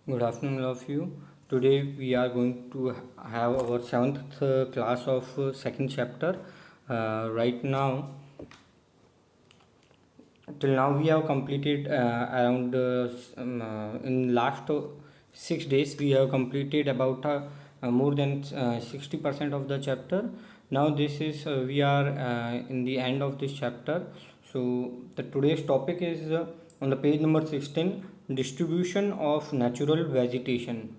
Good afternoon, all of you. Today we are going to have our seventh class of second chapter. Right now, till now we have completed around in last 6 days we have completed about more than 60% of the chapter. Now this is we are in the end of this chapter. So the today's topic is on the page number 16, distribution of natural vegetation.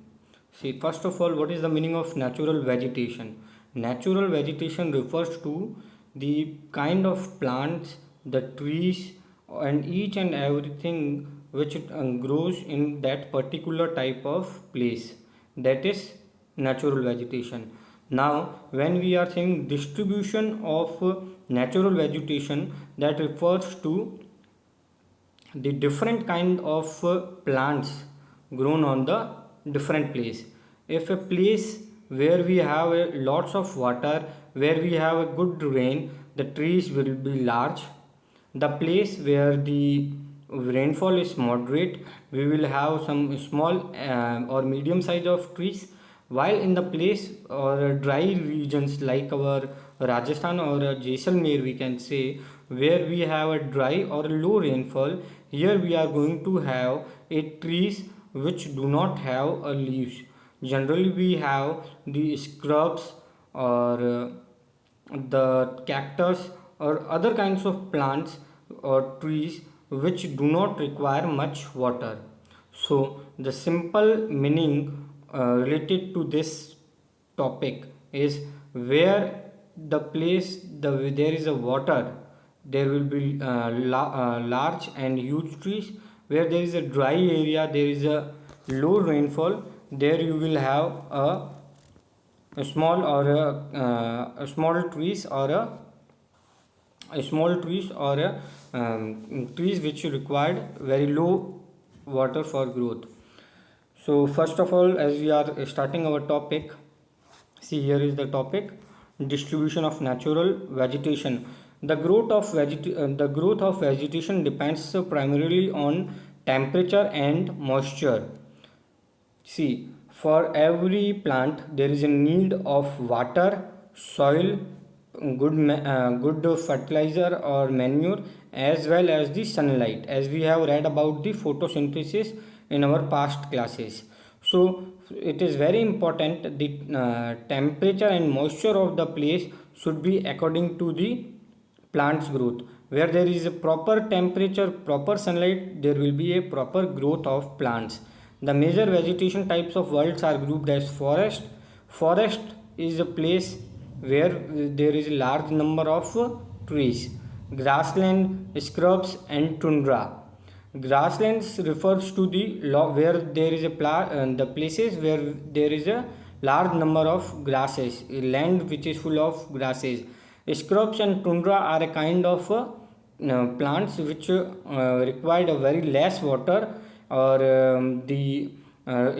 See, first of all, what is the meaning of natural vegetation? Natural vegetation refers to the kind of plants, the trees, and each and everything which grows in that particular type of place. That is natural vegetation. Now, when we are saying distribution of natural vegetation, that refers to the different kind of plants grown on the different place. If a place where we have lots of water, where we have a good rain, the trees will be large. The place where the rainfall is moderate, we will have some small or medium size of trees, while in the place or dry regions like our Rajasthan or Jaisalmer, we can say, where we have a dry or low rainfall, here we are going to have a trees which do not have a leaves. Generally we have the scrubs or the cactus or other kinds of plants or trees which do not require much water. So the simple meaning related to this topic is where the place there is a water, there will be large and huge trees. Where there is a dry area, there is a low rainfall, there you will have a small or a small trees or a small trees or trees which required very low water for growth. So first of all, as we are starting our topic, see, here is the topic: distribution of natural vegetation. The growth of vegetation depends primarily on temperature and moisture. See, for every plant there is a need of water, soil, good fertilizer or manure, as well as the sunlight, as we have read about the photosynthesis in our past classes. So it is very important the temperature and moisture of the place should be according to the plant's growth. Where there is a proper temperature, proper sunlight, there will be a proper growth of plants. The major vegetation types of worlds are grouped as forest. Forest is a place where there is a large number of trees. Grassland, scrubs, and tundra. Grasslands refers to the where there is a the places where there is a large number of grasses, a land which is full of grasses. Scrubs and tundra are a kind of plants which required a very less water, or the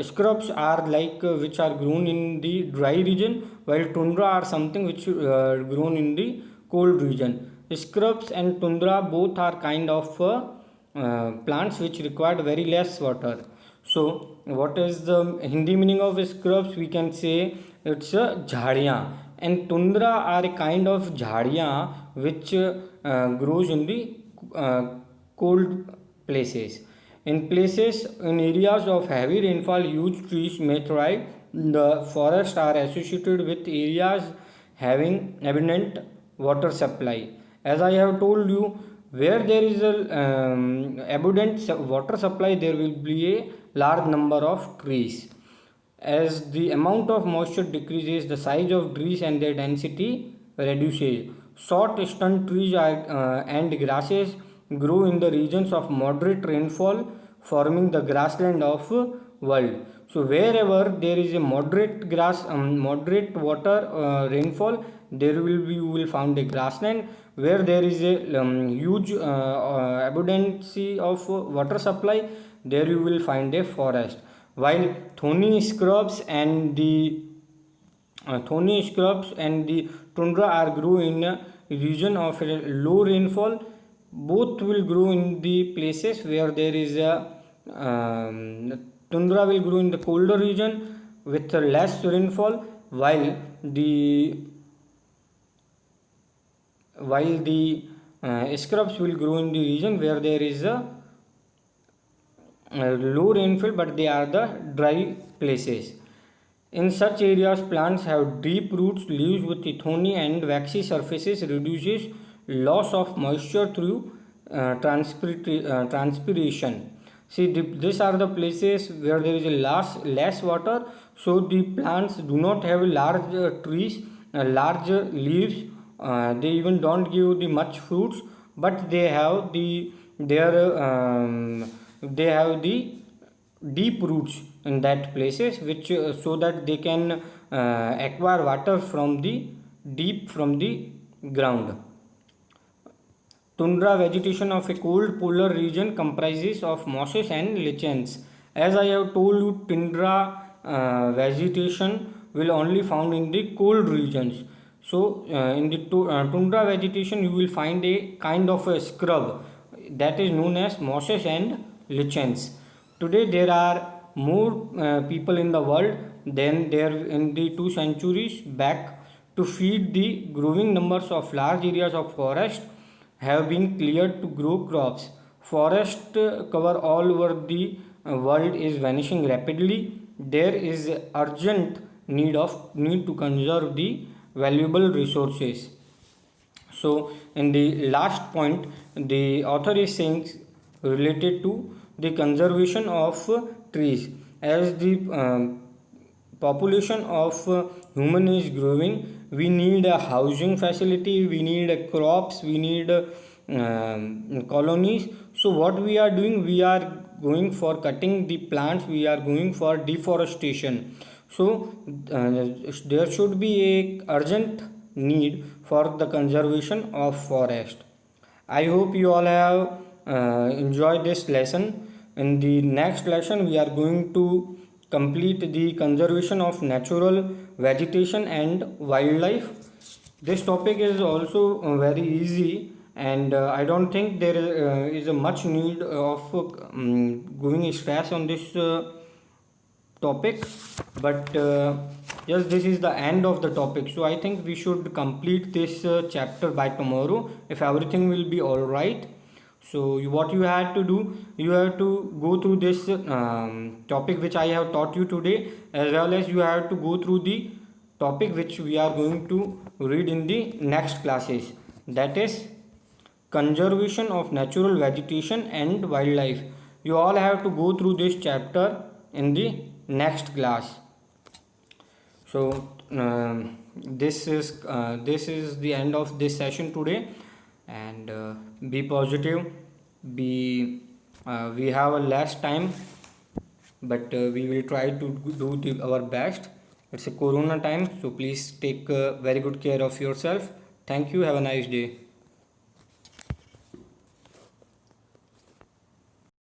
scrubs are like which are grown in the dry region, while tundra are something which grown in the cold region. Scrubs and tundra both are kind of plants which required very less water. So what is the Hindi meaning of scrubs? We can say it's a jhadiyan, and tundra are a kind of jhadiyan which grows in the cold places. In areas of heavy rainfall, huge trees may thrive. The forests are associated with areas having abundant water supply. As I have told you, where there is a abundant water supply, there will be a large number of trees. As the amount of moisture decreases, the size of trees and their density reduces. Short stunt trees and grasses grow in the regions of moderate rainfall, forming the grassland of world. So wherever there is a moderate water rainfall, there will be you will find a grassland. Where there is a huge abundance of water supply, there you will find a forest. While thorny scrubs and the tundra are grow in a region of a low rainfall. Both will grow in the places where there is a Tundra will grow in the colder region with less rainfall, while the scrubs will grow in the region where there is a low rainfall, but they are the dry places. In such areas, plants have deep roots, leaves with thorny and waxy surfaces, reduces loss of moisture through transpiration. See, these are the places where there is a less water, so the plants do not have large trees, large leaves. They even don't give the much fruits, but they have the deep roots in that places, which so that they can acquire water from the deep from the ground. Tundra vegetation of a cold polar region comprises of mosses and lichens. As I have told you, tundra vegetation will only found in the cold regions. So in the tundra vegetation you will find a kind of a scrub that is known as mosses and lichens. Today there are more people in the world than there in the 2 centuries back. To feed the growing numbers of large areas of forest have been cleared to grow crops. Forest cover all over the world is vanishing rapidly. There is urgent need to conserve the valuable resources. So, in the last point, the author is saying related to the conservation of trees. As the population of human is growing, we need a housing facility, we need crops, we need colonies. So what we are doing, we are going for cutting the plants, we are going for deforestation. So there should be a urgent need for the conservation of forest. I hope you all have enjoyed this lesson. In the next lesson, we are going to complete the conservation of natural vegetation and wildlife. This topic is also very easy, and I don't think there is a much need of going stress on this topic. But yes, this is the end of the topic, so I think we should complete this chapter by tomorrow if everything will be all right. So what you had to do, you have to go through this topic which I have taught you today, as well as you have to go through the topic which we are going to read in the next classes, that is conservation of natural vegetation and wildlife. You all have to go through this chapter in the next class. So this is the end of this session today, and be positive. We have a less time, but we will try to do our best. It's a corona time, so please take very good care of yourself. Thank you. Have a nice day.